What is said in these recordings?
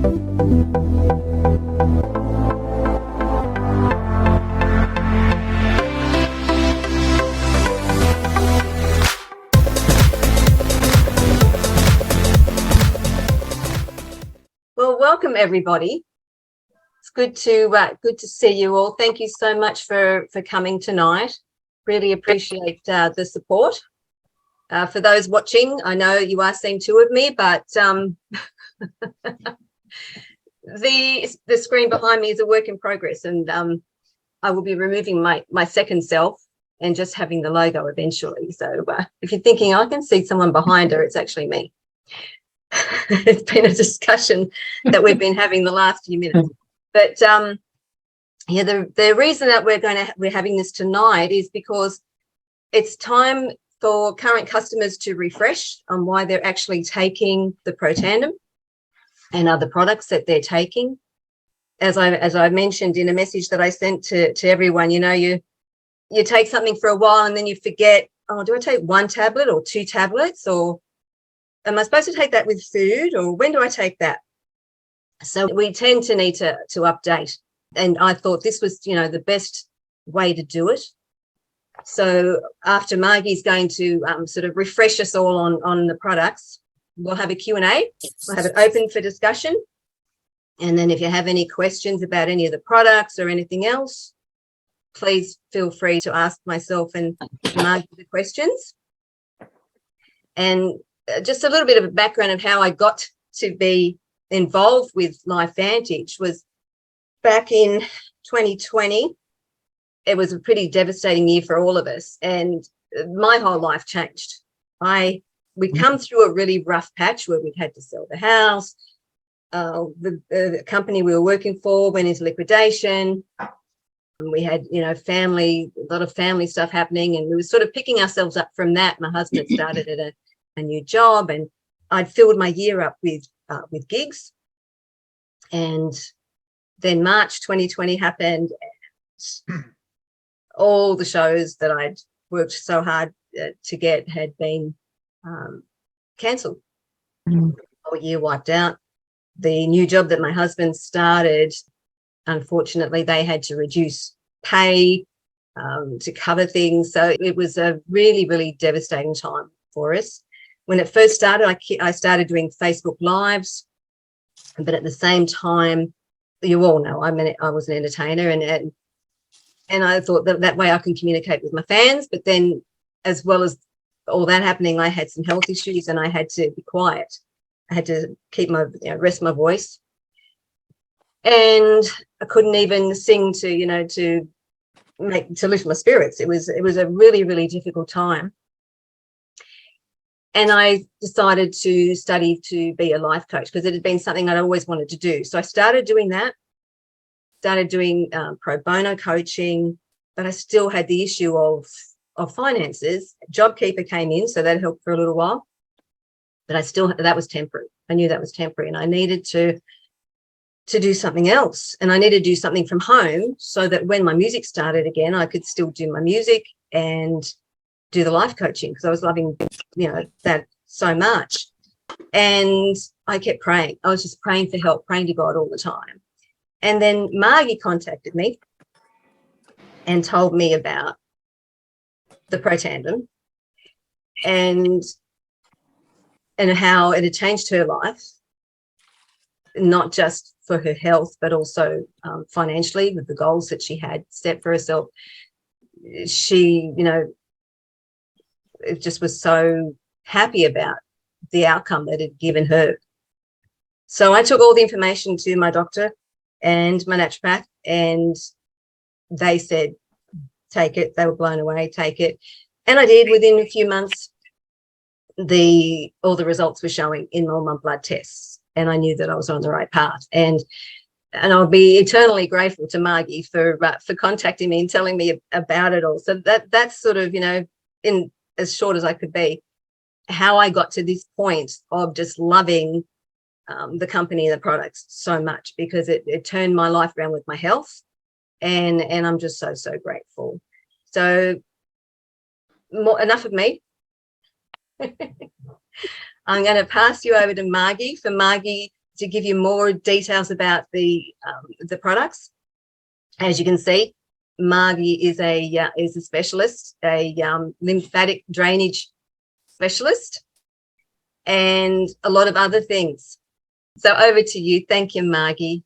Well, welcome everybody. It's good to see you all. Thank you so much for coming tonight. Really appreciate the support. For those watching, I know you are seeing two of me, but the screen behind me is a work in progress, and I will be removing my second self and just having the logo eventually. So if you're thinking I can see someone behind her, it's actually me. It's been a discussion that we've been having the last few minutes, but yeah, the reason that we're having this tonight is because it's time for current customers to refresh on why they're actually taking the Protandim and other products that they're taking. As I mentioned in a message that I sent to everyone, you know, you take something for a while and then you forget, oh, do I take one tablet or two tablets, or am I supposed to take that with food, or when do I take that? So we tend to need to update. And I thought this was, you know, the best way to do it. So after Margie's going to sort of refresh us all on the products, we'll have a Q&A. We'll have it open for discussion. And then if you have any questions about any of the products or anything else, please feel free to ask myself and Margie the questions. And just a little bit of a background of how I got to be involved with LifeVantage was back in 2020. It was a pretty devastating year for all of us, and my whole life changed. We'd come through a really rough patch where we'd had to sell the house. The company we were working for went into liquidation. We had, you know, a lot of family stuff happening, and we were sort of picking ourselves up from that. My husband started at a new job, and I'd filled my year up with gigs. And then March 2020 happened, and all the shows that I'd worked so hard to get had been cancelled. The whole year wiped out. The new job that my husband started, unfortunately, they had to reduce pay to cover things. So it was a really, really devastating time for us. When it first started, I started doing Facebook Lives, but at the same time, you all know I was an entertainer, and I thought that way I can communicate with my fans. But then, as well as all that happening, I had some health issues, and I had to be quiet. I had to keep rest my voice, and I couldn't even sing to lift my spirits. It was a really, really difficult time. And I decided to study to be a life coach because it had been something I'd always wanted to do. So I started doing that, started doing pro bono coaching, but I still had the issue of finances. JobKeeper came in, so that helped for a little while. But that was temporary. I knew that was temporary, and I needed to do something else. And I needed to do something from home so that when my music started again, I could still do my music and do the life coaching, because I was loving, that so much. And I kept praying. I was just praying for help, praying to God all the time. And then Margie contacted me and told me about the Protandim and how it had changed her life, not just for her health, but also financially with the goals that she had set for herself. She, it just was so happy about the outcome that it had given her. So I took all the information to my doctor and my naturopath, and they said, take it. They were blown away, take it. And I did. Within a few months, all the results were showing in all my blood tests, and I knew that I was on the right path. And I'll be eternally grateful to Margie for contacting me and telling me about it all. So that's sort of, in as short as I could be, how I got to this point of just loving the company and the products so much, because it turned my life around with my health, and I'm just so grateful. So enough of me. I'm going to pass you over to Margie for Margie to give you more details about the products. As you can see, Margie is a specialist, a lymphatic drainage specialist, and a lot of other things. So over to you. Thank you, Margie.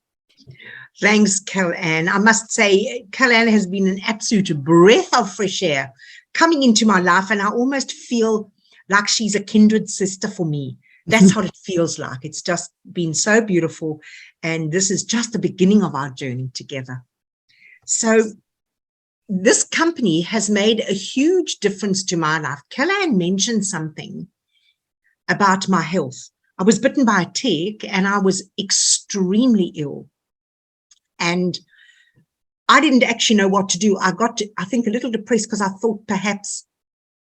Thanks, Kel Anne. I must say, Kel Anne has been an absolute breath of fresh air coming into my life, and I almost feel like she's a kindred sister for me. That's what it feels like. It's just been so beautiful, and this is just the beginning of our journey together. So this company has made a huge difference to my life. Kel Anne mentioned something about my health. I was bitten by a tick and I was extremely ill. And I didn't actually know what to do. I got, I think, a little depressed because I thought perhaps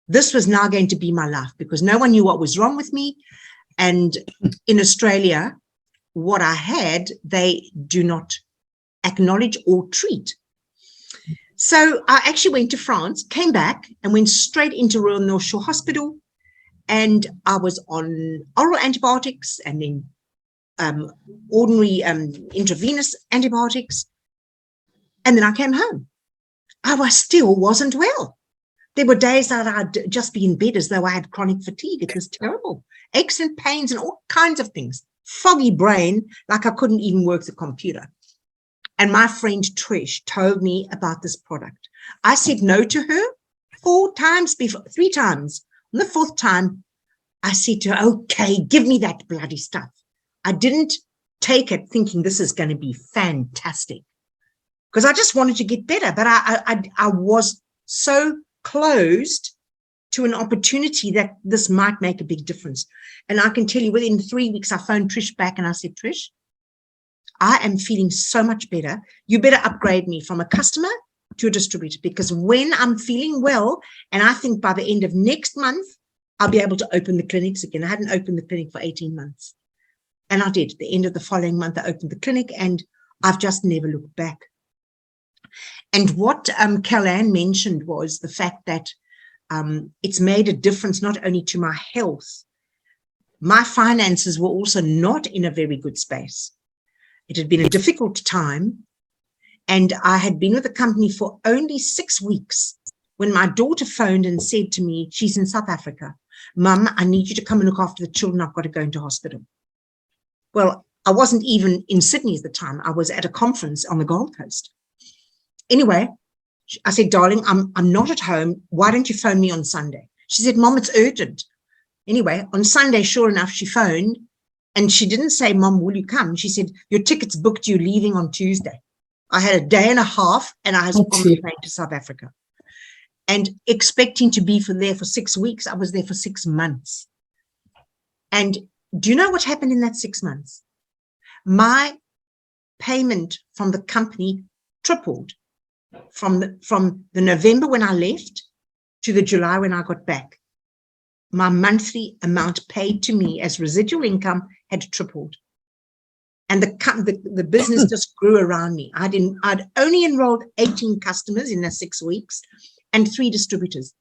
this was now going to be my life, because no one knew what was wrong with me. And in Australia, what I had, they do not acknowledge or treat. So I actually went to France, came back and went straight into Royal North Shore Hospital. And I was on oral antibiotics and then ordinary intravenous antibiotics. And then I came home. I still wasn't well. There were days that I'd just be in bed as though I had chronic fatigue. It was terrible. Aches and pains and all kinds of things. Foggy brain, like I couldn't even work the computer. And my friend Trish told me about this product. I said no to her 3 times. On the 4th time, I said to her, okay, give me that bloody stuff. I didn't take it thinking this is going to be fantastic, because I just wanted to get better. But I was so closed to an opportunity that this might make a big difference. And I can tell you, within 3 weeks, I phoned Trish back and I said, Trish, I am feeling so much better. You better upgrade me from a customer to a distributor, because when I'm feeling well, and I think by the end of next month, I'll be able to open the clinics again. I hadn't opened the clinic for 18 months. And I did. At the end of the following month, I opened the clinic, and I've just never looked back. And what Kel Anne mentioned was the fact that it's made a difference not only to my health. My finances were also not in a very good space. It had been a difficult time, and I had been with the company for only 6 weeks when my daughter phoned and said to me, she's in South Africa, Mum, I need you to come and look after the children. I've got to go into hospital. Well, I wasn't even in Sydney at the time. I was at a conference on the Gold Coast. Anyway, I said, darling, I'm not at home. Why don't you phone me on Sunday? She said, Mom, it's urgent. Anyway, on Sunday, sure enough, she phoned. And she didn't say, Mom, will you come? She said, your ticket's booked, you're leaving on Tuesday. I had a day and a half and I was on the plane to South Africa. And expecting to be there for 6 weeks, I was there for 6 months. And do you know what happened in that 6 months? My payment from the company tripled from the November when I left to the July when I got back. My monthly amount paid to me as residual income had tripled. And the business just grew around me. I'd only enrolled 18 customers in the 6 weeks and 3 distributors.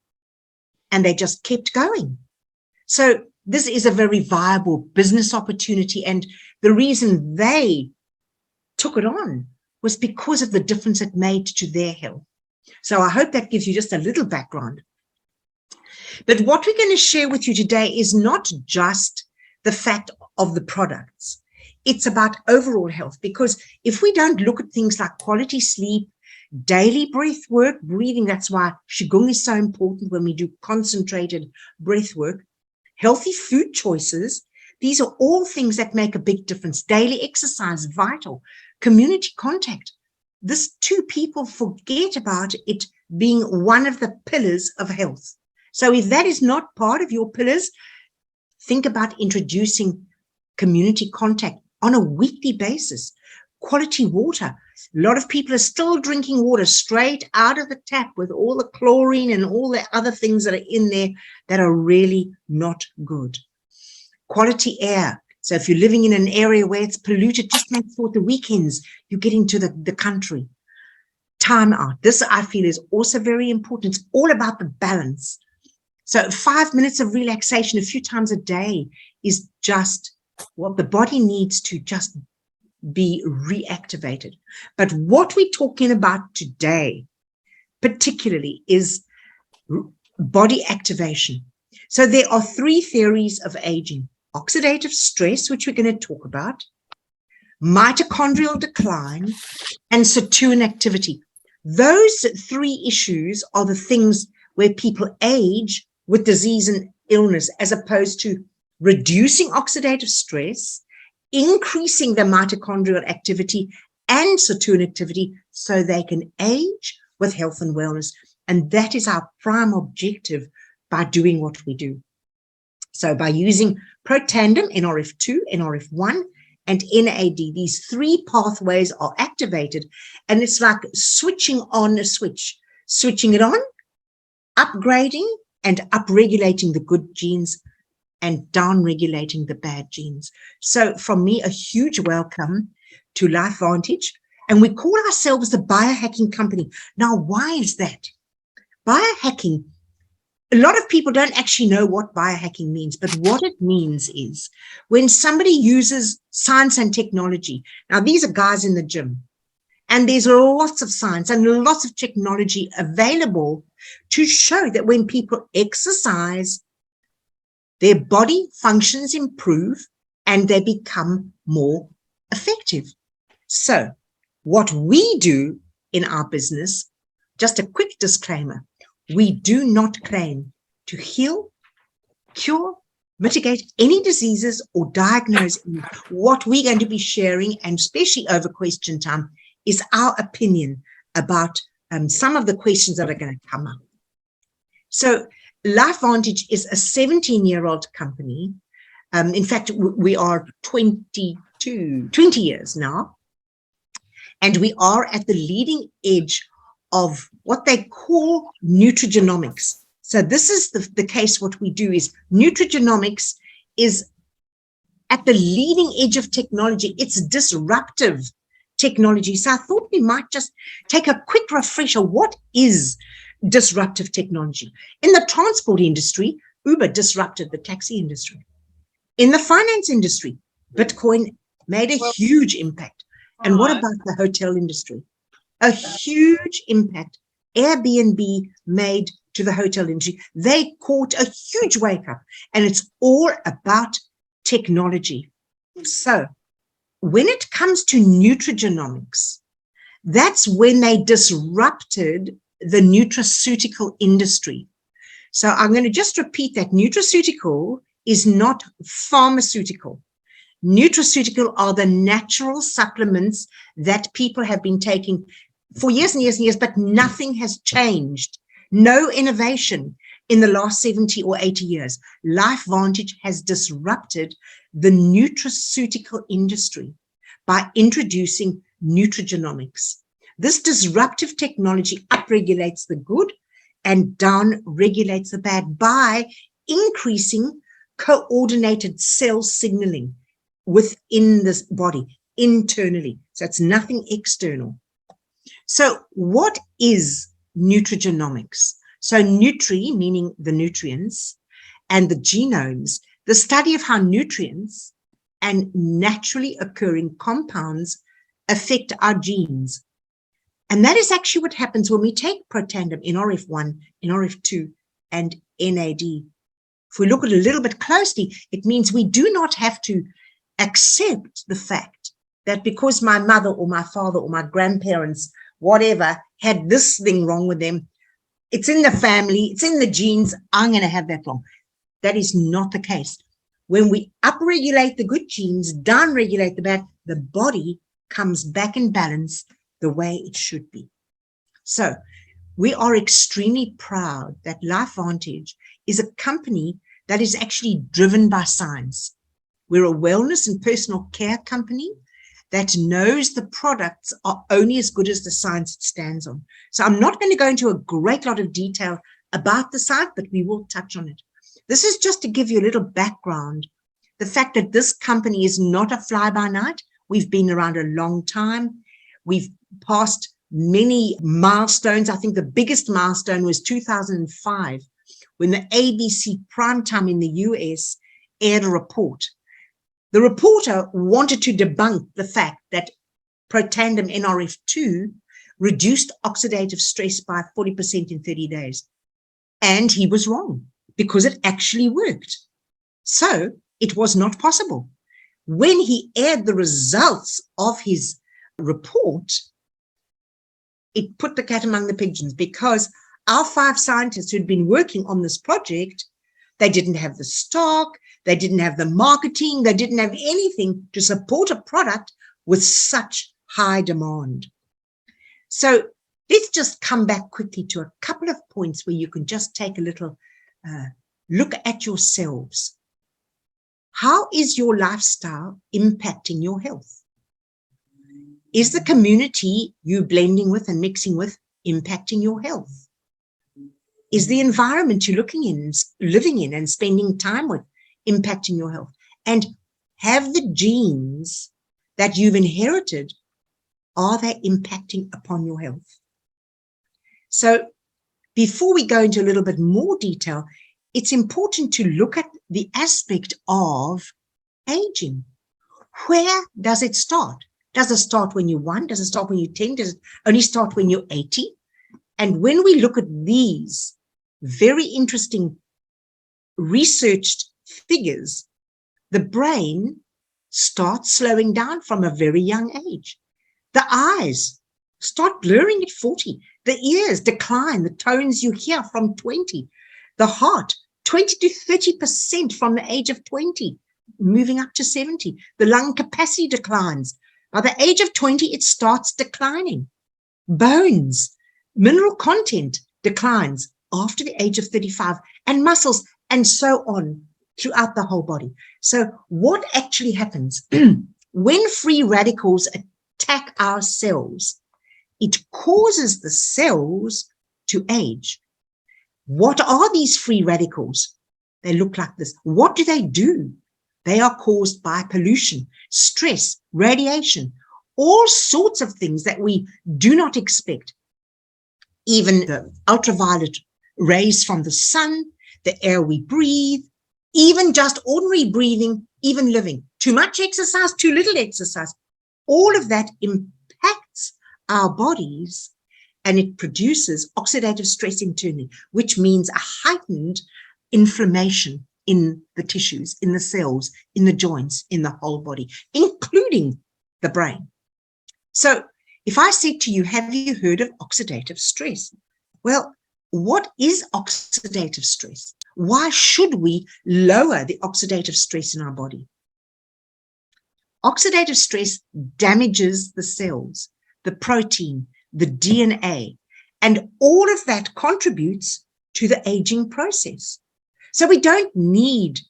And they just kept going. So this is a very viable business opportunity. And the reason they took it on was because of the difference it made to their health. So I hope that gives you just a little background. But what we're going to share with you today is not just the fact of the products. It's about overall health, because if we don't look at things like quality sleep, daily breath work, breathing, that's why Qigong is so important when we do concentrated breath work, healthy food choices, these are all things that make a big difference. Daily exercise, vital. Community contact. This too, people forget about it being one of the pillars of health. So if that is not part of your pillars, think about introducing community contact on a weekly basis. Quality water. A lot of people are still drinking water straight out of the tap with all the chlorine and all the other things that are in there that are really not good. Quality air. So if you're living in an area where it's polluted, just make sure the weekends you get into the country. Time out. This, I feel, is also very important. It's all about the balance. So 5 minutes of relaxation a few times a day is just What the body needs to just be reactivated. But what we're talking about today, particularly, is body activation. So there are three theories of aging: oxidative stress, which we're going to talk about, mitochondrial decline, and sirtuin activity. Those three issues are the things where people age with disease and illness, as opposed to reducing oxidative stress, increasing the mitochondrial activity and sirtuin activity so they can age with health and wellness. And that is our prime objective by doing what we do. So by using Protandim, NRF2, NRF1, and NAD, these three pathways are activated, and it's like switching on a switch, switching it on, upgrading and upregulating the good genes and downregulating the bad genes. So from me, a huge welcome to LifeVantage. And we call ourselves the biohacking company. Now, why is that? Biohacking, a lot of people don't actually know what biohacking means, but what it means is when somebody uses science and technology. Now, these are guys in the gym, and there's lots of science and lots of technology available to show that when people exercise, their body functions improve and they become more effective. So what we do in our business, just a quick disclaimer, we do not claim to heal, cure, mitigate any diseases or diagnose any. What we're going to be sharing, and especially over question time, is our opinion about some of the questions that are going to come up. So LifeVantage is a 17-year-old company. In fact, we are 20 years now, and we are at the leading edge of what they call nutrigenomics. So this is the case. What we do is nutrigenomics is at the leading edge of technology. It's disruptive technology. So I thought we might just take a quick refresher. What is disruptive technology? In the transport industry, Uber disrupted the taxi industry. In the finance industry, Bitcoin made a huge impact. And what about the hotel industry? A huge impact Airbnb made to the hotel industry. They caught a huge wake up, and it's all about technology. So when it comes to nutrigenomics, that's when they disrupted the nutraceutical industry. So I'm going to just repeat that nutraceutical is not pharmaceutical. Nutraceutical are the natural supplements that people have been taking for years and years and years, but nothing has changed. No innovation in the last 70 or 80 years. LifeVantage has disrupted the nutraceutical industry by introducing nutrigenomics. This disruptive technology upregulates the good and downregulates the bad by increasing coordinated cell signaling within this body internally. So it's nothing external. So what is nutrigenomics? So nutri, meaning the nutrients, and the genomes, the study of how nutrients and naturally occurring compounds affect our genes. And that is actually what happens when we take Protandim, NRF1, NRF2, and NAD. If we look at it a little bit closely, it means we do not have to accept the fact that because my mother or my father or my grandparents, whatever, had this thing wrong with them, it's in the family, it's in the genes, I'm going to have that wrong. That is not the case. When we upregulate the good genes, downregulate the bad, the body comes back in balance the way it should be. So we are extremely proud that LifeVantage is a company that is actually driven by science. We're a wellness and personal care company that knows the products are only as good as the science it stands on. So I'm not going to go into a great lot of detail about the science, but we will touch on it. This is just to give you a little background. The fact that this company is not a fly-by-night. We've been around a long time. We've passed many milestones. I think the biggest milestone was 2005 when the ABC primetime in the US aired a report. The reporter wanted to debunk the fact that Protandim NRF2 reduced oxidative stress by 40% in 30 days. And he was wrong, because it actually worked. So it was not possible. When he aired the results of his report, it put the cat among the pigeons, because our 5 scientists who'd been working on this project, they didn't have the stock, they didn't have the marketing, they didn't have anything to support a product with such high demand. So let's just come back quickly to a couple of points where you can just take a little look at yourselves. How is your lifestyle impacting your health? Is the community you blending with and mixing with impacting your health? Is the environment you're living in and spending time with impacting your health? And have the genes that you've inherited, are they impacting upon your health? So before we go into a little bit more detail, it's important to look at the aspect of aging. Where does it start? Does it start when you're 1? Does it start when you're 10? Does it only start when you're 80? And when we look at these very interesting researched figures, the brain starts slowing down from a very young age. The eyes start blurring at 40. The ears decline, the tones you hear from 20. The heart, 20 to 30% from the age of 20, moving up to 70. The lung capacity declines. By the age of 20, it starts declining. Bones, mineral content declines after the age of 35, and muscles, and so on throughout the whole body. So what actually happens when free radicals attack our cells? It causes the cells to age. What are these free radicals? They look like this. What do? They are caused by pollution, stress, radiation, all sorts of things that we do not expect. Even the ultraviolet rays from the sun, the air we breathe, even just ordinary breathing, even living. Too much exercise, too little exercise. All of that impacts our bodies, and it produces oxidative stress internally, which means a heightened inflammation in the tissues, in the cells, in the joints, in the whole body, including the brain. So if I said to you, have you heard of oxidative stress? Well, what is oxidative stress? Why should we lower the oxidative stress in our body? Oxidative stress damages the cells, the protein, the DNA, and all of that contributes to the aging process. So we don't need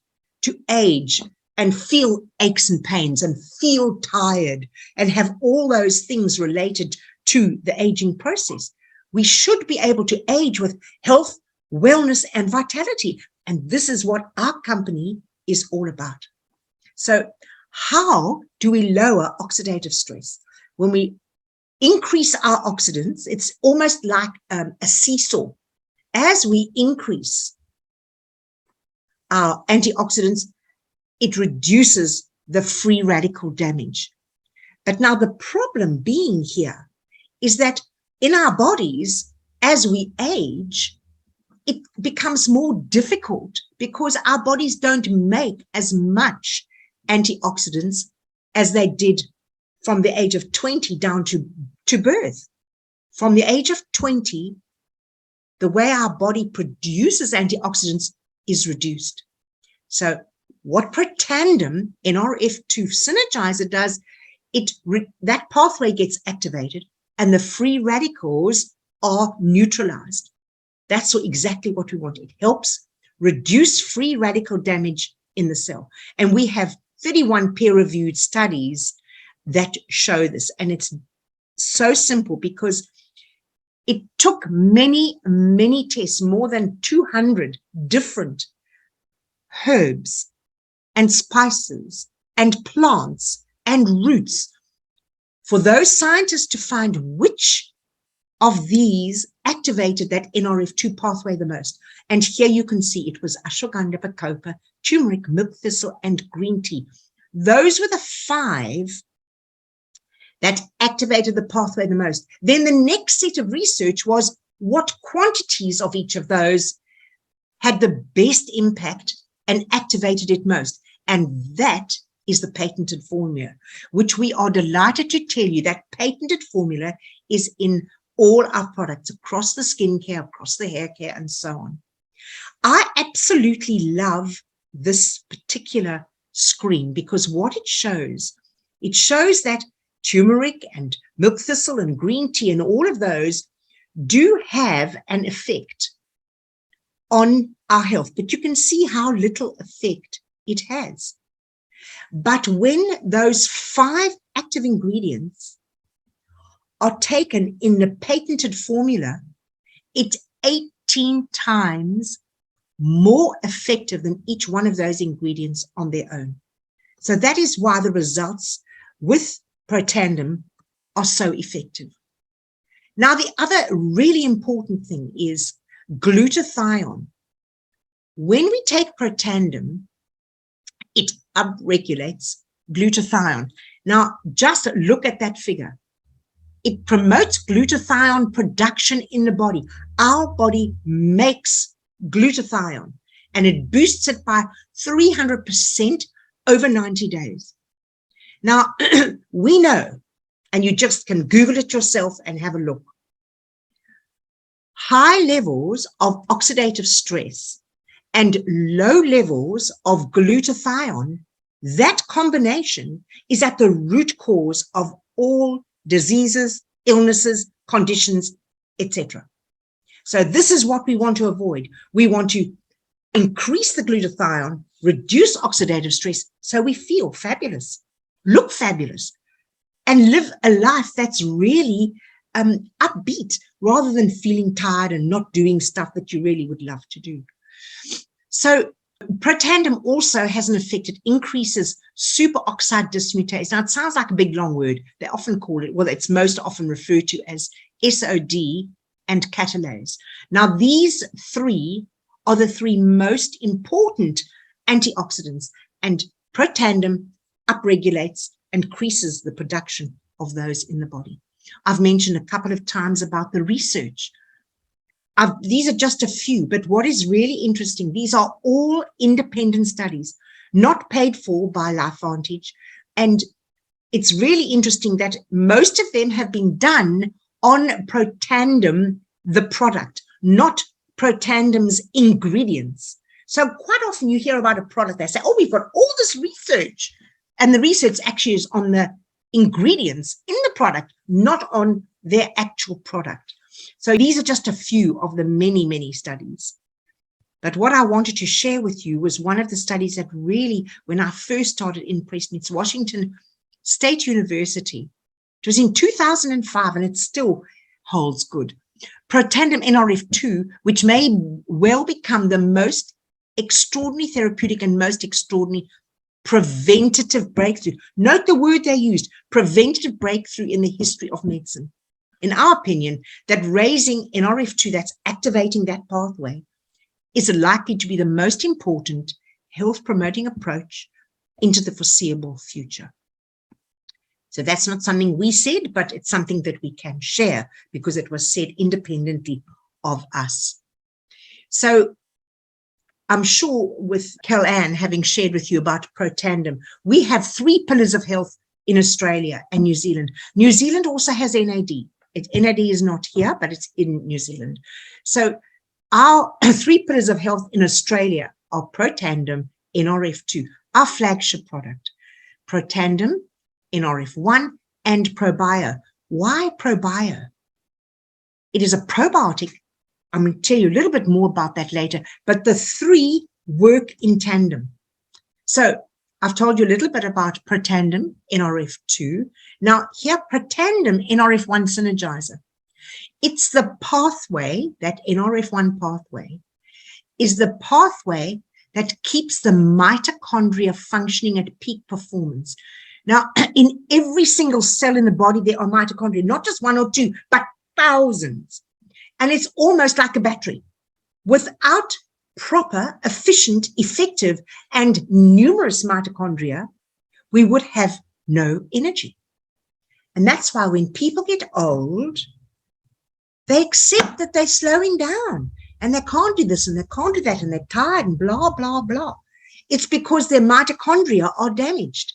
to age and feel aches and pains and feel tired and have all those things related to the aging process. We should be able to age with health, wellness, and vitality. And this is what our company is all about. So how do we lower oxidative stress? When we increase our oxidants, it's almost like a seesaw. As we increase our antioxidants, it reduces the free radical damage. But now the problem being here is that in our bodies, as we age, it becomes more difficult because our bodies don't make as much antioxidants as they did from the age of 20 down to birth. From the age of 20, the way our body produces antioxidants is reduced. So what Protandim NRF2 synergizer does, that pathway gets activated and the free radicals are neutralized. That's exactly what we want. It helps reduce free radical damage in the cell. And we have 31 peer-reviewed studies that show this. And it's so simple because it took many, many tests, more than 200 different herbs and spices and plants and roots for those scientists to find which of these activated that NRF2 pathway the most. And here you can see it was ashwagandha, bacopa, turmeric, milk thistle, and green tea. Those were the 5 that activated the pathway the most. Then the next set of research was what quantities of each of those had the best impact and activated it most. And that is the patented formula, which we are delighted to tell you that patented formula is in all our products across the skincare, across the hair care, and so on. I absolutely love this particular screen because what it shows that turmeric and milk thistle and green tea and all of those do have an effect on our health, but you can see how little effect it has. But when those 5 active ingredients are taken in the patented formula, it's 18 times more effective than each one of those ingredients on their own. So that is why the results with Protandim are so effective. Now, the other really important thing is glutathione. When we take Protandim, it upregulates glutathione. Now, just look at that figure. It promotes glutathione production in the body. Our body makes glutathione, and it boosts it by 300% over 90 days. Now, we know, and you just can Google it yourself and have a look. High levels of oxidative stress and low levels of glutathione, that combination is at the root cause of all diseases, illnesses, conditions, etc. So this is what we want to avoid. We want to increase the glutathione, reduce oxidative stress, so we feel fabulous, look fabulous, and live a life that's really upbeat rather than feeling tired and not doing stuff that you really would love to do. So Protandim also has an effect. It increases superoxide dismutase. Now, it sounds like a big, long word. They often call it, well, it's most often referred to as SOD and catalase. Now, these 3 are the 3 most important antioxidants, and Protandim upregulates and increases the production of those in the body. I've mentioned a couple of times about the research. These are just a few, but what is really interesting, these are all independent studies, not paid for by LifeVantage. And it's really interesting that most of them have been done on Protandim, the product, not Protandim's ingredients. So quite often you hear about a product, they say, oh, we've got all this research. And the research actually is on the ingredients in the product, not on their actual product. So these are just a few of the many, many studies. But what I wanted to share with you was one of the studies that really, when I first started, impressed me. It's Washington State University. It was in 2005, and it still holds good. Protandim NRF2, which may well become the most extraordinary therapeutic and most extraordinary preventative breakthrough. Note the word they used, preventative breakthrough in the history of medicine. In our opinion, that raising NRF2, that's activating that pathway, is likely to be the most important health promoting approach into the foreseeable future. So that's not something we said, but it's something that we can share because it was said independently of us. So I'm sure with Kel Anne having shared with you about Protandim, we have 3 pillars of health in Australia and New Zealand. New Zealand also has NAD. NAD is not here, but it's in New Zealand. So our 3 pillars of health in Australia are Protandim, NRF2, our flagship product, Protandim, NRF1, and ProBio. Why ProBio? It is a probiotic. I'm going to tell you a little bit more about that later, but the 3 work in tandem. So I've told you a little bit about Protandim, NRF2. Now here, Protandim, NRF1 synergizer. It's the pathway, that NRF1 pathway, is the pathway that keeps the mitochondria functioning at peak performance. Now, in every single cell in the body, there are mitochondria, not just 1 or 2, but thousands. And it's almost like a battery. Without proper, efficient, effective, and numerous mitochondria, we would have no energy. And that's why when people get old, they accept that they're slowing down and they can't do this and they can't do that and they're tired and blah, blah, blah. It's because their mitochondria are damaged.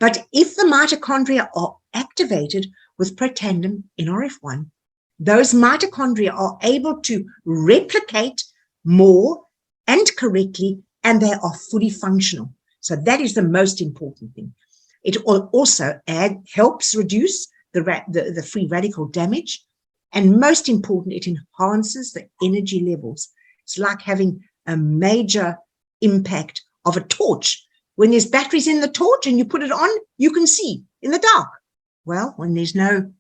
But if the mitochondria are activated with protandem NRF1, those mitochondria are able to replicate more and correctly, and they are fully functional. So that is the most important thing. It also helps reduce the free radical damage. And most important, it enhances the energy levels. It's like having a major impact of a torch. When there's batteries in the torch and you put it on, you can see in the dark. Well, when there's no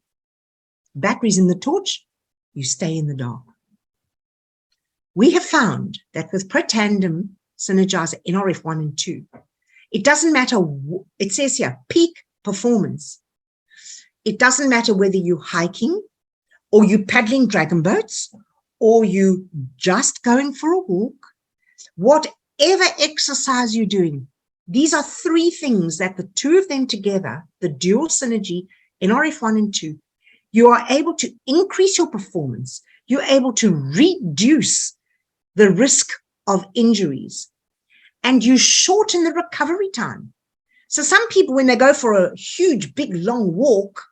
batteries in the torch, you stay in the dark. We have found that with protandem synergizer NRF1 and 2, it doesn't matter, it says here, peak performance. It doesn't matter whether you're hiking or you're paddling dragon boats or you just going for a walk, whatever exercise you're doing. These are three things that the two of them together, the dual synergy, NRF1 and 2, you are able to increase your performance. You're able to reduce the risk of injuries and you shorten the recovery time. So some people, when they go for a huge, big, long walk,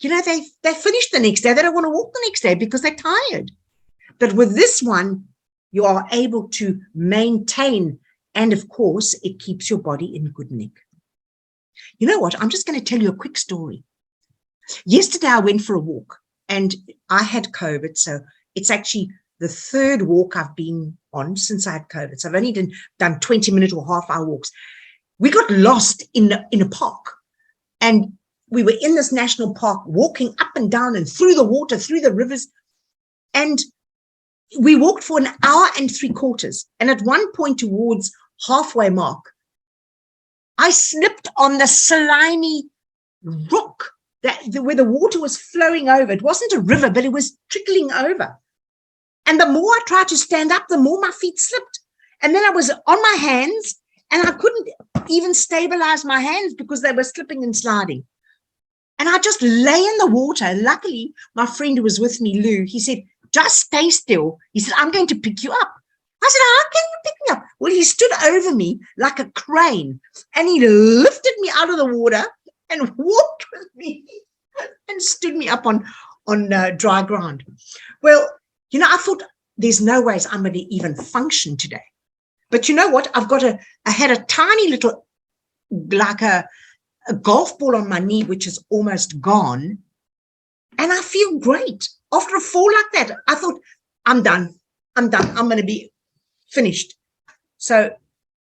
you know, they finish the next day. They don't want to walk the next day because they're tired. But with this one, you are able to maintain. And of course, it keeps your body in good nick. You know what? I'm just going to tell you a quick story. Yesterday, I went for a walk and I had COVID. So it's actually the third walk I've been on since I had COVID. So I've only done 20-minute or half-hour walks. We got lost in a park. And we were in this national park, walking up and down and through the water, through the rivers. And we walked for 1 hour and 3/4. And at one point towards halfway mark, I slipped on the slimy rock where the water was flowing over. It wasn't a river, but it was trickling over. And the more I tried to stand up, the more my feet slipped. And then I was on my hands and I couldn't even stabilize my hands because they were slipping and sliding. And I just lay in the water. Luckily, my friend who was with me, Lou, he said, just stay still. He said, I'm going to pick you up. I said, how can you pick me up? Well, he stood over me like a crane and he lifted me out of the water and walked with me and stood me up on dry ground. Well, you know, I thought there's no ways I'm going to even function today. But you know what? I had a tiny little, like a golf ball on my knee, which is almost gone. And I feel great. After a fall like that, I thought, I'm done. I'm going to be finished. So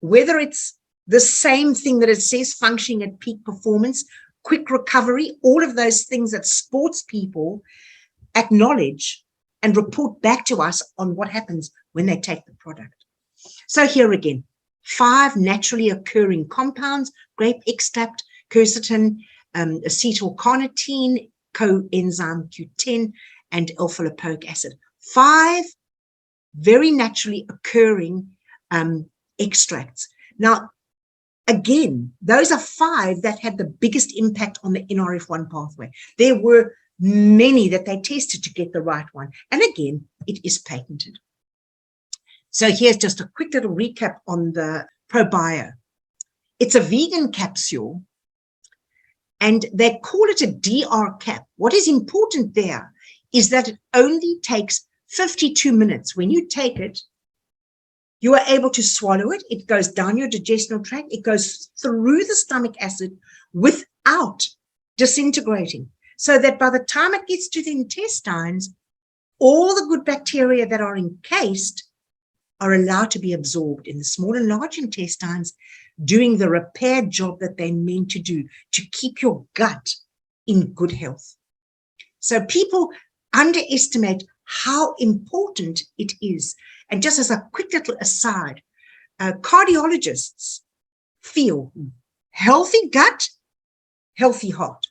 whether it's the same thing that it says, functioning at peak performance, quick recovery, all of those things that sports people acknowledge and report back to us on what happens when they take the product. So here again, 5 naturally occurring compounds: grape extract, quercetin, acetylcarnitine, coenzyme Q10, and alpha-lipoic acid. 5 very naturally occurring extracts. Now, again, those are 5 that had the biggest impact on the NRF1 pathway. There were many that they tested to get the right one. And again, it is patented. So here's just a quick little recap on the ProBio. It's a vegan capsule, and they call it a DR cap. What is important there is that it only takes 52 minutes. When you take it, you are able to swallow it. It goes down your digestional tract. It goes through the stomach acid without disintegrating, so that by the time it gets to the intestines, all the good bacteria that are encased are allowed to be absorbed in the small and large intestines, doing the repair job that they're meant to do, to keep your gut in good health. So people underestimate how important it is. And just as a quick little aside, cardiologists feel healthy gut, healthy heart.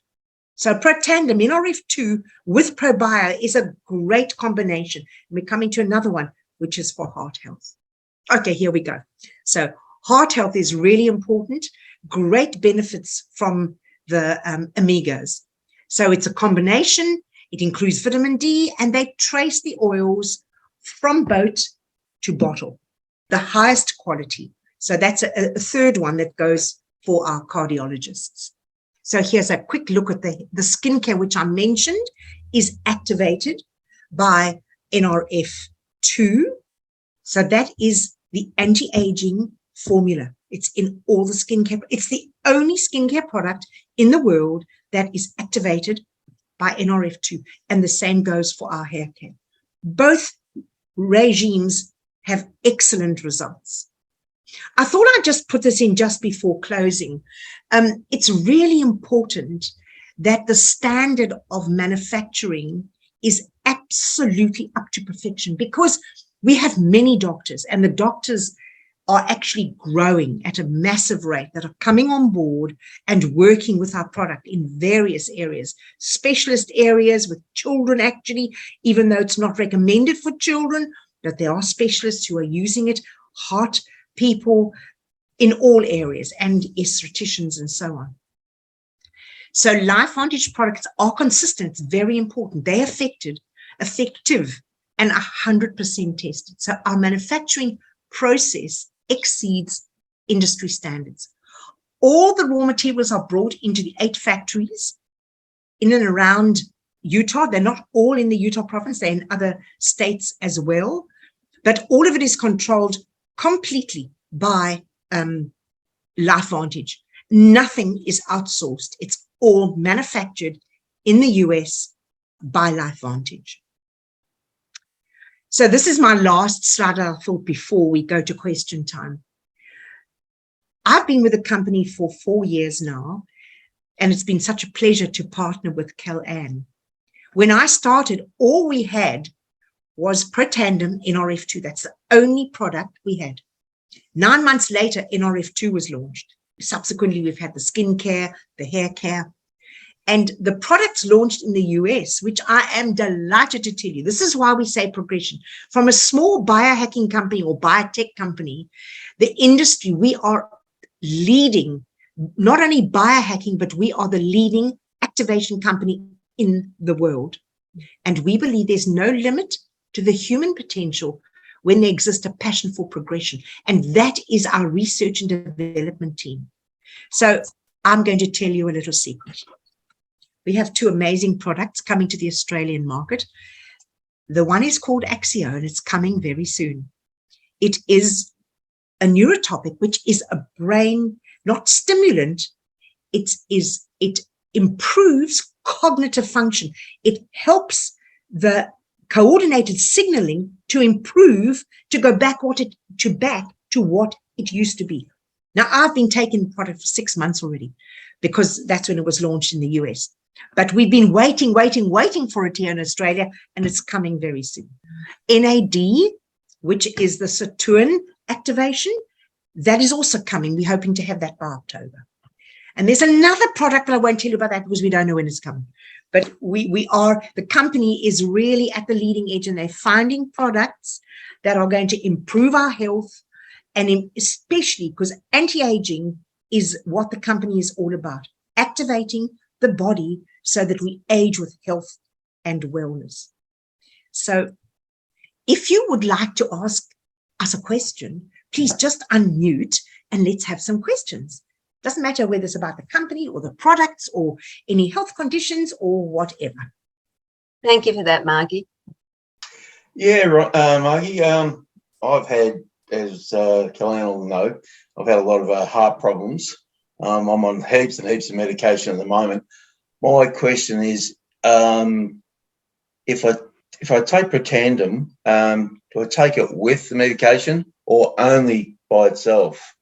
So protandem NRF2 with ProBio is a great combination. And we're coming to another one, which is for heart health. Okay, here we go. So heart health is really important. great benefits from the omegos. So it's a combination. It includes vitamin D, and they trace the oils from boat to bottle, the highest quality. So that's a third one that goes for our cardiologists. So here's a quick look at the skincare, which I mentioned is activated by NRF2. So that is the anti-aging formula. It's in all the skincare. It's the only skincare product in the world that is activated by NRF2. And the same goes for our hair care. Both regimes have excellent results. I thought I'd just put this in just before closing. It's really important that the standard of manufacturing is absolutely up to perfection, because we have many doctors, and the doctors are actually growing at a massive rate, that are coming on board and working with our product in various areas, specialist areas with children, actually, even though it's not recommended for children, but there are specialists who are using it, heart people in all areas, and estheticians and so on. So LifeVantage products are consistent. It's very important. They're effective and 100% tested. So our manufacturing process exceeds industry standards. All the raw materials are brought into the 8 factories in and around Utah. They're not all in the Utah province. They're in other states as well. But all of it is controlled completely by LifeVantage. Nothing is outsourced. It's all manufactured in the US by LifeVantage. So this is my last slide, I thought, before we go to question time. I've been with the company for 4 years now, and it's been such a pleasure to partner with Kel Anne. When I started, all we had was Protandim NRF2. That's the only product we had. 9 months later, NRF2 was launched. Subsequently, we've had the skincare, the hair care, and the products launched in the US, which I am delighted to tell you. This is why we say progression. From a small biohacking company or biotech company, the industry, we are leading, not only biohacking, but we are the leading activation company in the world. And we believe there's no limit to the human potential when there exists a passion for progression. And that is our research and development team. So I'm going to tell you a little secret. We have 2 amazing products coming to the Australian market. The one is called Axio, and it's coming very soon. It is a neurotopic, which is a brain, not stimulant. It improves cognitive function. It helps the coordinated signaling to improve, to go back to what it used to be. Now, I've been taking the product for 6 months already, because that's when it was launched in the US. But we've been waiting for it here in Australia, and it's coming very soon. NAD, which is the Saturn activation, that is also coming. We're hoping to have that by October. And there's another product that I won't tell you about that because we don't know when it's coming. But the company is really at the leading edge, and they're finding products that are going to improve our health, and especially because anti-aging is what the company is all about, activating the body so that we age with health and wellness. So if you would like to ask us a question, please just unmute and let's have some questions. Doesn't matter whether it's about the company or the products or any health conditions or whatever. Thank you for that, Margie. Yeah, right, Margie. I've had, as Kel Anne will know, I've had a lot of heart problems. I'm on heaps and heaps of medication at the moment. My question is, if I take Protandim, do I take it with the medication or only by itself?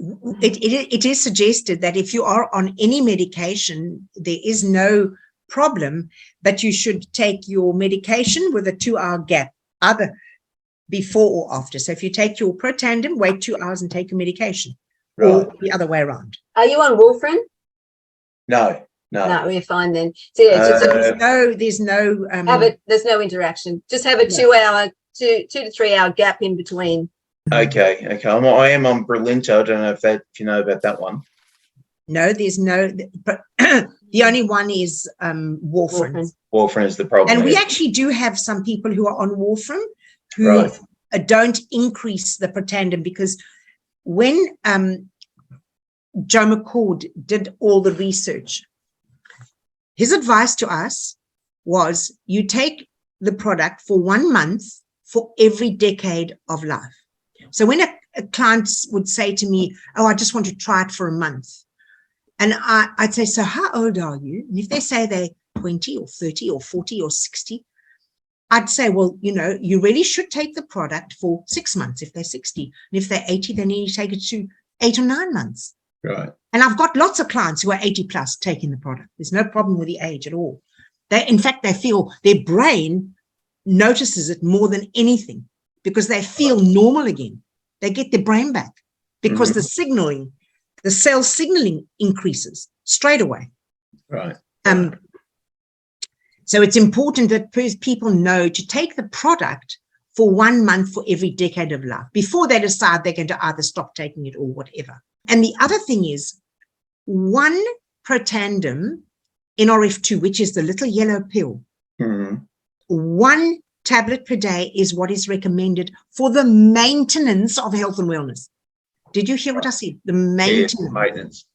It is suggested that if you are on any medication, there is no problem, but you should take your medication with a 2-hour gap, either before or after. So if you take your Protandim, wait 2 hours and take your medication, right, or the other way around. Are you on warfarin? No. No, we're fine then. So yeah, there's no there's no interaction. Just have a 2 to 3 hour gap in between. Okay. I am on Brilinta. I don't know if you know about that one. No, there's no, but the only one is warfarin. Warfarin is the problem. And we actually do have some people who are on warfarin who Right. don't increase the Protandim, because when Joe McCord did all the research, his advice to us was you take the product for 1 month for every decade of life. So when a client would say to me, oh, I just want to try it for a month. And I'd say, so how old are you? And if they say they're 20 or 30 or 40 or 60, I'd say, well, you really should take the product for 6 months if they're 60. And if they're 80, then you take it to 8 or 9 months. Right. And I've got lots of clients who are 80 plus taking the product. There's no problem with the age at all. In fact, they feel their brain notices it more than anything because they feel normal again. They get their brain back because the cell signaling increases straight away. Right. So it's important that people know to take the product for 1 month for every decade of life before they decide they're going to either stop taking it or whatever. And the other thing is 1 Protandim NRF2, which is the little yellow pill, 1 tablet per day is what is recommended for the maintenance of health and wellness. Did you hear what I said? The maintenance. Yeah, maintenance.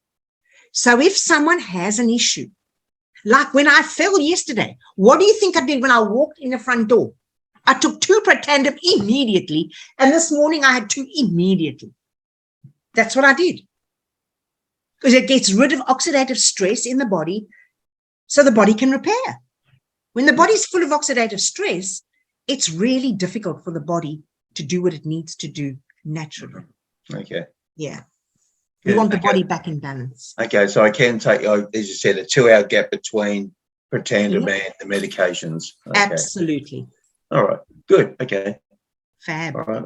So if someone has an issue, like when I fell yesterday, what do you think I did when I walked in the front door? I took 2 Protandim immediately, and this morning I had 2 immediately. That's what I did. Because it gets rid of oxidative stress in the body so the body can repair. When the body's full of oxidative stress, it's really difficult for the body to do what it needs to do naturally. Okay. Yeah. We want the body back in balance. Okay, so I can take, as you said, a 2-hour gap between Protandim and the medications. Okay. Absolutely. All right. Good. Okay. Fab. All right.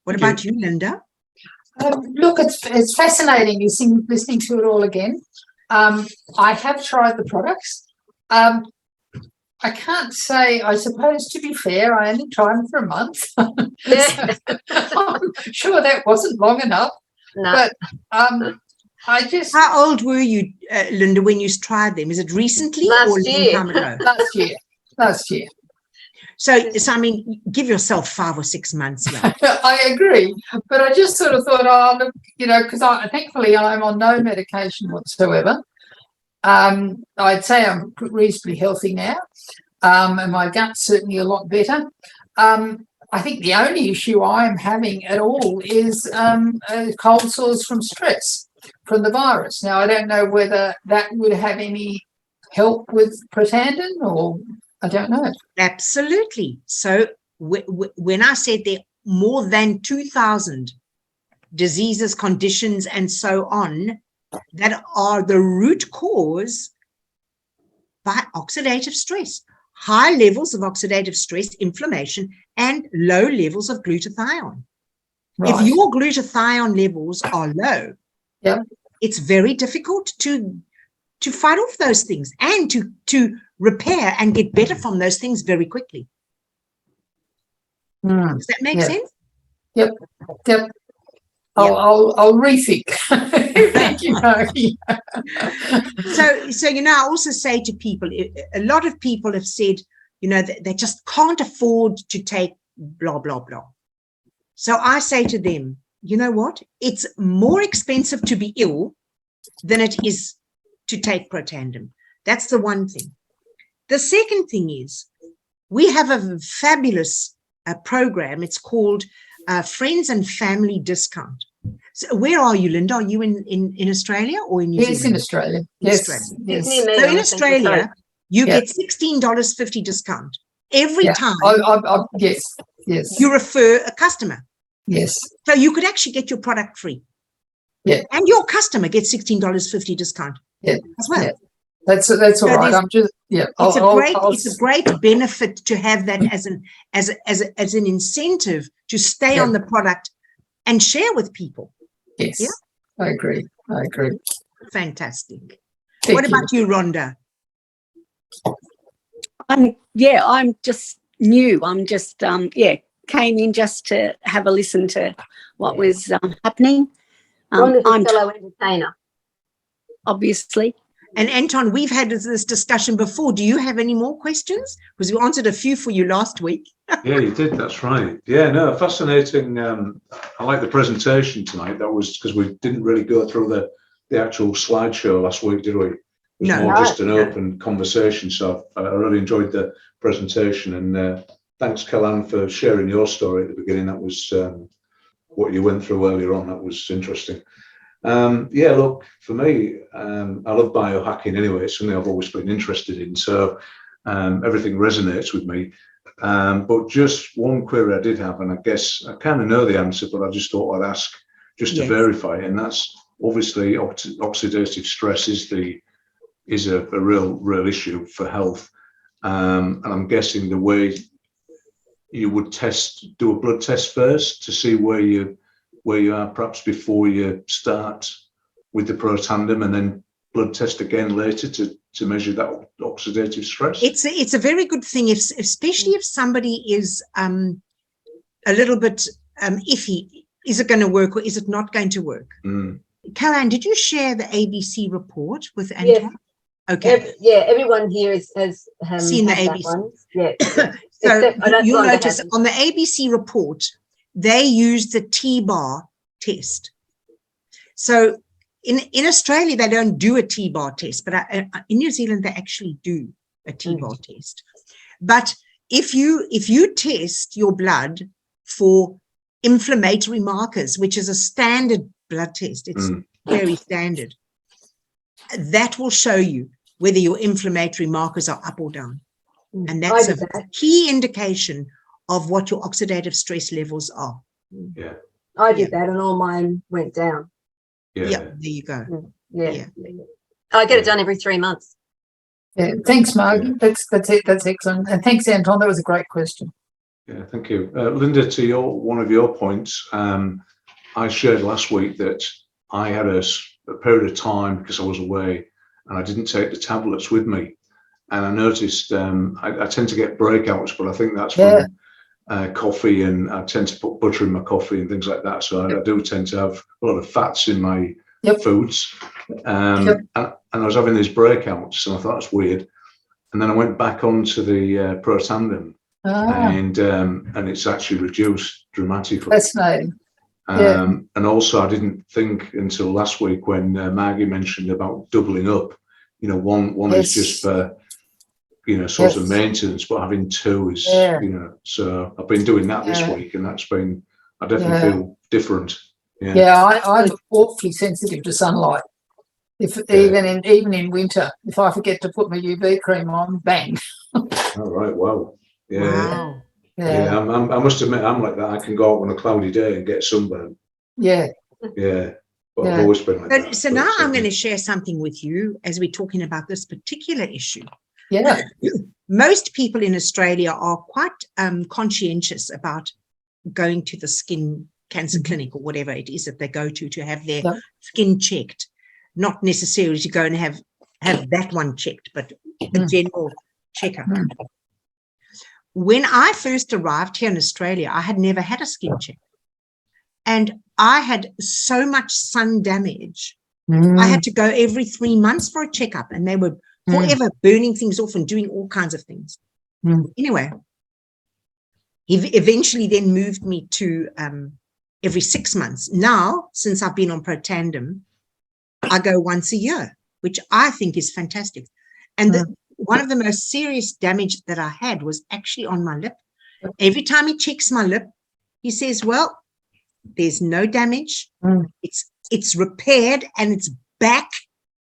What about you, Linda? Look, it's fascinating listening to it all again. I have tried the products. I can't say, I suppose, to be fair, I only tried them for a month. Yeah. I'm sure that wasn't long enough. No. But I just... How old were you, Linda, when you tried them? Is it recently or a long time ago? Last year. So I mean, give yourself 5 or 6 months. Yeah. I agree. But I just sort of thought, oh, look, because thankfully I'm on no medication whatsoever. I'd say I'm reasonably healthy now, and my gut's certainly a lot better. I think the only issue I'm having at all is cold sores from stress, from the virus. Now, I don't know whether that would have any help with Protandim, or I don't know. Absolutely. So when I said there are more than 2,000 diseases, conditions, and so on, that are the root cause by oxidative stress, high levels of oxidative stress, inflammation, and low levels of glutathione. Right. If your glutathione levels are low, it's very difficult to fight off those things and to repair and get better from those things very quickly. Does that make sense? Yep. I'll rethink. Thank you, Margie. So I also say to people, a lot of people have said, they just can't afford to take blah, blah, blah. So I say to them, you know what? It's more expensive to be ill than it is to take Protandim. That's the one thing. The second thing is we have a fabulous program. It's called Friends and Family Discount. So where are you, Linda? Are you in Australia or in New Zealand? Yes, in Australia. Yes. So in Australia, you get $16.50 discount every time. Yes. You refer a customer. Yes. So you could actually get your product free. Yeah. And your customer gets $16.50 discount as well. Yeah. That's all right. I'm just it's a great benefit to have that as an incentive to stay on the product and share with people. Yes. Yeah? I agree. Fantastic. Thank what about you, Rhonda? I'm just new. I'm just came in just to have a listen to what was happening. Ron is a I'm fellow entertainer. obviously. And Anton, we've had this discussion before. Do you have any more questions? Because we answered a few for you last week. Yeah, you did. That's right. Yeah, no, fascinating. I like the presentation tonight. That was because we didn't really go through the actual slideshow last week, did we? It was No. more just an No. open conversation. So I really enjoyed the presentation. And thanks, Kel Anne, for sharing your story at the beginning. That was what you went through earlier on. That was interesting. Yeah, look, for me, I love biohacking anyway. It's something I've always been interested in. So everything resonates with me. But just one query I did have, and I guess I kind of know the answer, but I just thought I'd ask just to verify. And that's obviously oxidative stress is a real issue for health. And I'm guessing the way you would do a blood test first to see where you are, perhaps before you start with the protandem, and then blood test again later to measure that oxidative stress. It's a very good thing, especially if somebody is a little bit iffy. Is it going to work or is it not going to work? Kel Anne, did you share the ABC report with Anton? Yes. Okay. Everyone here has Seen the had that ABC. one. Yeah. So I don't you'll find I notice haven't. on the ABC report, they used the T-bar test. So in Australia, they don't do a T-bar test, but in New Zealand, they actually do a T-bar test. But if you test your blood for inflammatory markers, which is a standard blood test, it's very standard, that will show you whether your inflammatory markers are up or down. And that's a key indication of what your oxidative stress levels are. Yeah. I did that and all mine went down. Yeah, there you go. Yeah. I get it done every 3 months. Yeah, thanks, Margie. That's it. That's excellent. And thanks, Anton. That was a great question. Yeah, thank you. Linda, to one of your points, I shared last week that I had a period of time because I was away and I didn't take the tablets with me. And I noticed I tend to get breakouts, but I think that's from coffee, and I tend to put butter in my coffee and things like that. So I do tend to have a lot of fats in my foods. And I was having these breakouts and I thought that's weird. And then I went back onto the protandem and it's actually reduced dramatically. Fascinating. And also I didn't think until last week when Margie mentioned about doubling up. You know, one is just for, you know, sort of maintenance, but having two is, you know, so I've been doing that this week, and that's been, I definitely feel different. I'm awfully sensitive to sunlight. If even in winter, if I forget to put my UV cream on, bang. All right, wow. Wow. Yeah, I must admit, I'm like that. I can go out on a cloudy day and get sunburned. Yeah. But I've always been like that. So now I'm going to share something with you as we're talking about this particular issue. Yeah. Most people in Australia are quite conscientious about going to the skin cancer clinic or whatever it is that they go to have their skin checked. Not necessarily to go and have that one checked, but a general checkup. When I first arrived here in Australia, I had never had a skin check. And I had so much sun damage. I had to go every 3 months for a checkup, and they were forever burning things off and doing all kinds of things. Anyway, he eventually then moved me to every 6 months. Now, since I've been on Protandim, I go once a year, which I think is fantastic. And one of the most serious damage that I had was actually on my lip. Every time he checks my lip, he says, well, there's no damage. It's repaired and it's back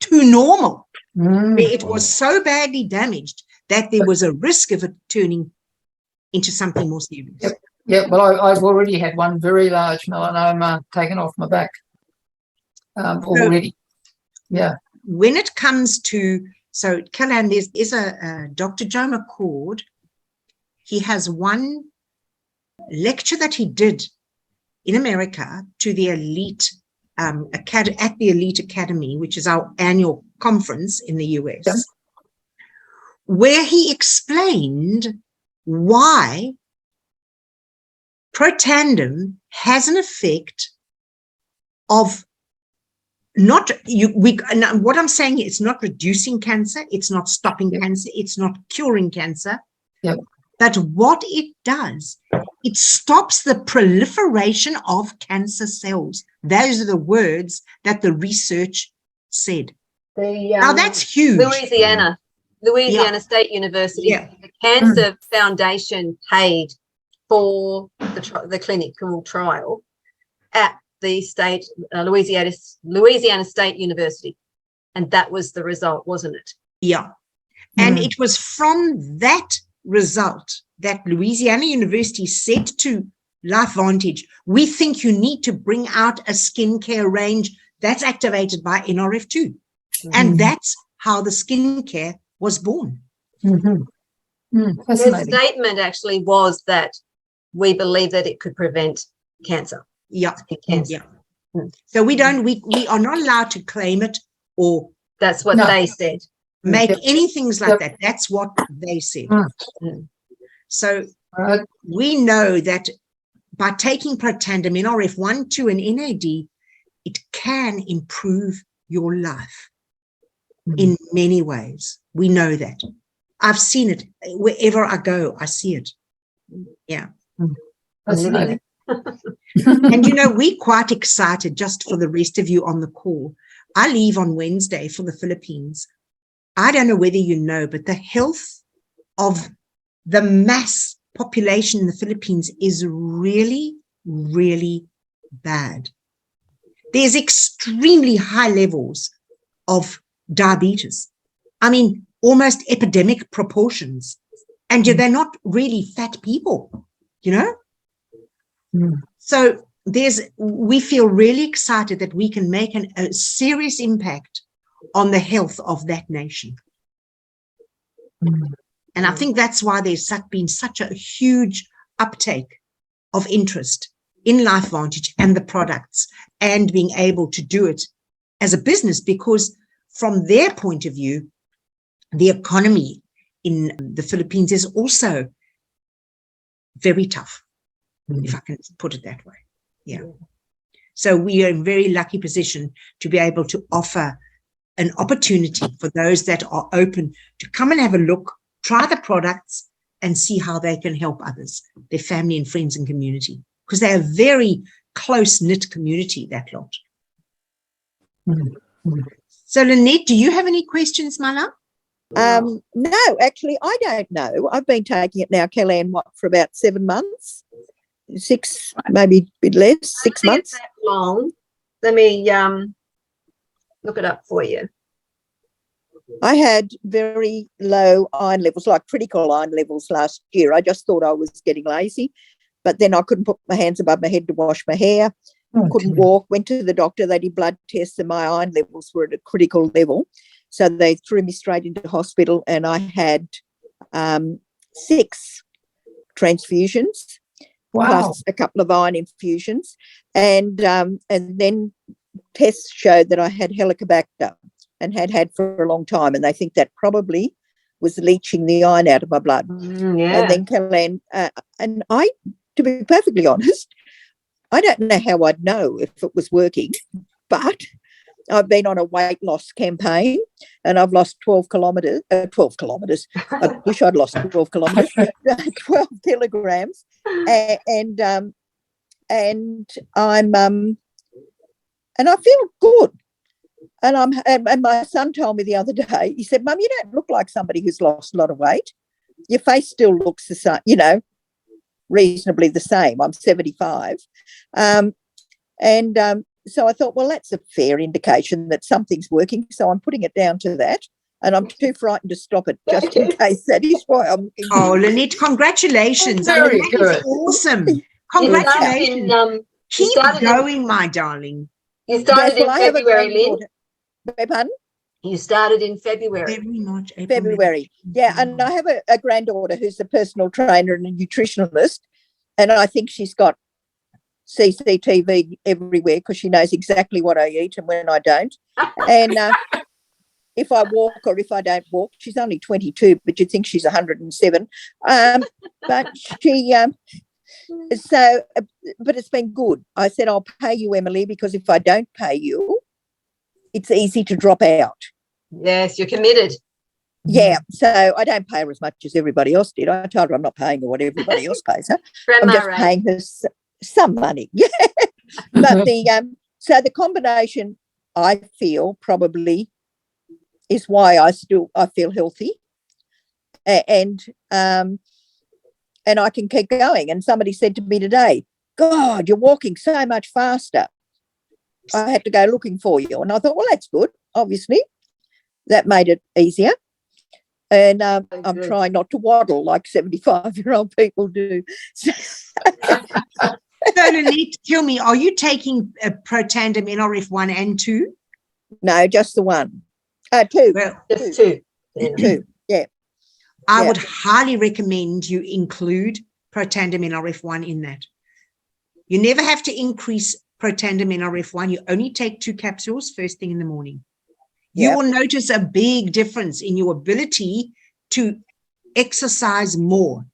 to normal. It was so badly damaged that there was a risk of it turning into something more serious. Well, I've already had one very large melanoma taken off my back already. When it comes to, so Kel Anne, there's a Dr. Joe McCord. He has one lecture that he did in America to the elite at the Elite Academy, which is our annual conference in the US, where he explained why Protandim has an effect of what I'm saying, it's not reducing cancer, it's not stopping cancer, it's not curing cancer. Yep. But what it does, it stops the proliferation of cancer cells. Those are the words that the research said. Now that's huge. Louisiana State University, the Cancer Foundation paid for the clinical trial at the state Louisiana State University, and that was the result, wasn't it? Yeah, and it was from that result that Louisiana University said to LifeVantage, we think you need to bring out a skincare range that's activated by NRF2, and that's how the skincare was born. Their statement actually was that we believe that it could prevent cancer. Yeah. So we are not allowed to claim it, or that's what they said. Make any things like that. That's what they said. So we know that by taking Protandim, NRF1, 2, and NAD, it can improve your life in many ways. We know that. I've seen it wherever I go. I see it. Yeah. Fascinating. And we're quite excited, just for the rest of you on the call. I leave on Wednesday for the Philippines. I don't know whether you know, but the health of the mass population in the Philippines is really, really bad. There's extremely high levels of diabetes. I mean, almost epidemic proportions. And they're not really fat people, So we feel really excited that we can make a serious impact on the health of that nation. And I think that's why there's been such a huge uptake of interest in LifeVantage and the products, and being able to do it as a business, because from their point of view, the economy in the Philippines is also very tough, if I can put it that way. Yeah. So we are in a very lucky position to be able to offer an opportunity for those that are open to come and have a look, try the products, and see how they can help others, their family and friends and community, because they're a very close-knit community, that lot. So, Lynette, do you have any questions, my love? No, actually, I don't know. I've been taking it now, Kel Anne, for about 7 months, 6, maybe a bit less, 6 months. That long. Let me look it up for you. I had very low iron levels, like critical iron levels last year. I just thought I was getting lazy, but then I couldn't put my hands above my head to wash my hair, couldn't walk, went to the doctor, they did blood tests and my iron levels were at a critical level. So they threw me straight into hospital, and I had 6 transfusions, plus a couple of iron infusions. And then tests showed that I had Helicobacter and had for a long time. And they think that probably was leaching the iron out of my blood. And then Kel Anne, and I, to be perfectly honest, I don't know how I'd know if it was working, but I've been on a weight loss campaign and I've lost 12 kilometres. I wish I'd lost 12 kilometres, 12 kilograms. And I'm, and I feel good. And my son told me the other day, he said, Mum, you don't look like somebody who's lost a lot of weight. Your face still looks the same, reasonably the same. I'm 75. So I thought, well, that's a fair indication that something's working. So I'm putting it down to that. And I'm too frightened to stop it, just in case. That is why I'm looking. Oh, Lynette, congratulations. Very good. That's awesome. Congratulations. Keep going, my darling. You started in February, Lynn. Pardon? You started in February. February, March, April, February. Yeah, and I have a granddaughter who's a personal trainer and a nutritionist, and I think she's got CCTV everywhere because she knows exactly what I eat and when I don't. And if I walk or if I don't walk, she's only 22, but you'd think she's 107. But So, but it's been good. I said, I'll pay you, Emily, because if I don't pay you, it's easy to drop out. Yes, you're committed. Yeah, so I don't pay her as much as everybody else did. I told her I'm not paying her what everybody else pays her. Grandma I'm just rate. paying her some money. Yeah, but so the combination, I feel, probably is why I feel healthy, and I can keep going. And somebody said to me today, "God, you're walking so much faster." I had to go looking for you, and I thought, well, that's good. Obviously, that made it easier. And I'm trying not to waddle like 75-year-old people do. So, Lynette, tell me, are you taking Protandim NRF1 and 2? No, just the one. Two. Well, Just two. Two. Yeah. I Yeah. would highly recommend you include Protandim NRF1 in that. You never have to increase Protandim NRF1. You only take 2 capsules first thing in the morning. You Yep. will notice a big difference in your ability to exercise more.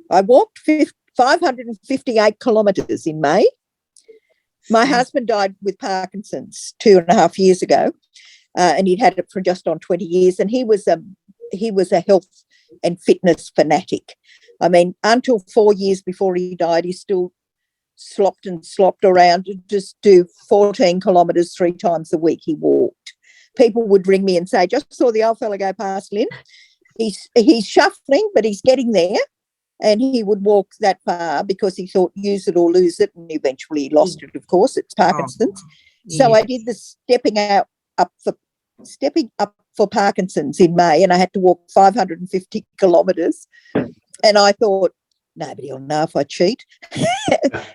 I walked 558 kilometres in May. My husband died with Parkinson's 2.5 years ago, and he'd had it for just on 20 years. And he was a health and fitness fanatic. I mean, until 4 years before he died, he still slopped around to just do 14 kilometres 3 times a week. He walked. People would ring me and say, "Just saw the old fella go past, Lynn. He's shuffling, but he's getting there." And he would walk that far because he thought use it or lose it, and eventually he lost it, of course. It's Parkinson's. So I did the stepping up for Parkinson's in May, and I had to walk 550 kilometres. And I thought, nobody will know if I cheat.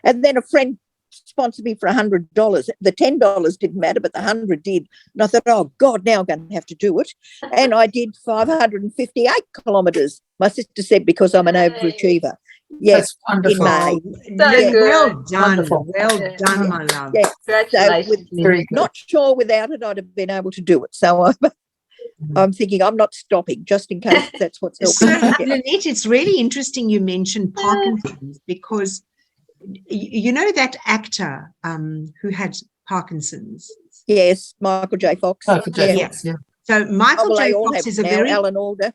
And then a friend sponsored me for $100. The $10 didn't matter, but the 100 did. And I thought, oh God, now I'm going to have to do it. And I did 558 kilometres. My sister said because I'm an overachiever. Yes, That's in wonderful. May. So Yeah. good. Well done. Wonderful. Well Yeah. done, my love. Yeah. Congratulations. Very good. Not sure without it I'd have been able to do it. So I'm thinking I'm not stopping just in case that's what's So, helping. Yeah. Lynette, it's really interesting you mentioned Parkinson's because you know that actor who had Parkinson's. Yes, Michael J. Fox. Michael J. Yeah. Fox, yeah. So Michael Well, J. they all Fox have is a now, very Alan Alda.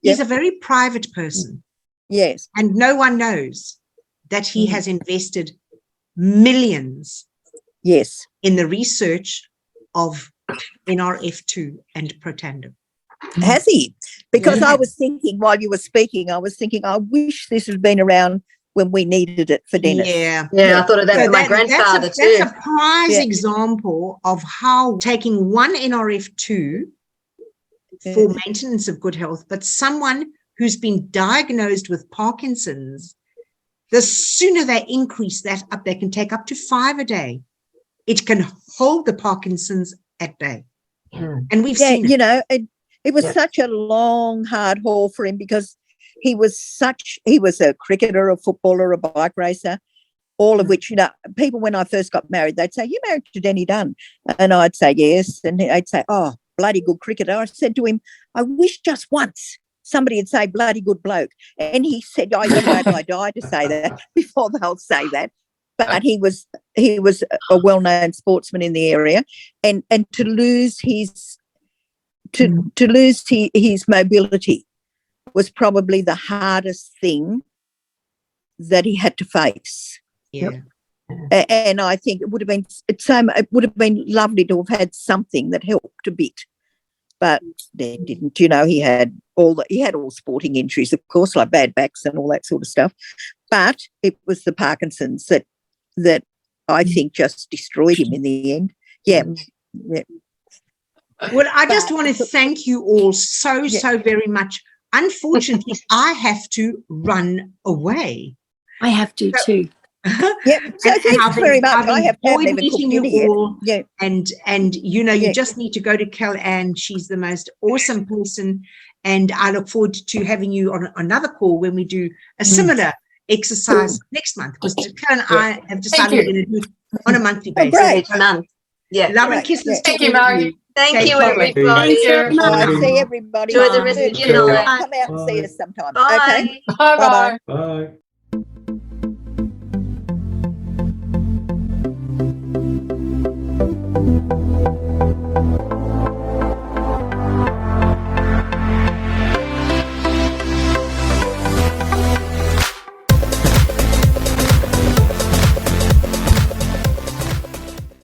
he's a very private person, Yes. and no one knows that he Mm. has invested millions Yes. in the research of NRF2 and Protandim. Has he? Because Yeah. I was thinking while you were speaking, I wish this had been around when we needed it for Dennis. Yeah. Yeah, I thought of that So for my grandfather that's too. a prize Yeah. example of how taking one NRF2 for maintenance of good health, but someone who's been diagnosed with Parkinson's, the sooner they increase that up, they can take up to 5 a day. It can hold the Parkinson's at bay. And we've Yeah, seen it. you know, it was Yeah. such a long, hard haul for him because he was a cricketer, a footballer, a bike racer, all of which, you know, people when I first got married, they'd say, "You married to Denny Dunn?" And I'd say, "Yes." And they'd say, "Oh, bloody good cricketer." I said to him, "I wish just once somebody would say bloody good bloke." And he said, "Oh, you wait till I die to say that," before they'll say that. But he was a well-known sportsman in the area, and to lose his mobility was probably the hardest thing that he had to face. Yeah. And I think it would have been lovely to have had something that helped a bit, but they didn't. You know, he had all sporting injuries, of course, like bad backs and all that sort of stuff. But it was the Parkinson's that I think just destroyed him in the end. Yeah. Yeah. Well, I just want to thank you all so very much. Unfortunately, I have to run away. I have to too. Yep. So thanks very much. I have enjoyed even meeting cooked you dinner all. yet. Yeah. And you know, you Yeah. just need to go to Kel Anne. She's the most awesome person. And I look forward to having you on another call when we do a similar exercise next month. Because Kel and I have decided we're going to do it on a monthly basis. great. Each month. Yeah. Love and Great. kisses. Yeah. to Thank you, all of Margie. Thank Take you, care. everybody. Thank you. Bye. See everybody. Enjoy the rest of your Come night. out and see us sometime. Bye. Okay. Bye-bye. Bye. you.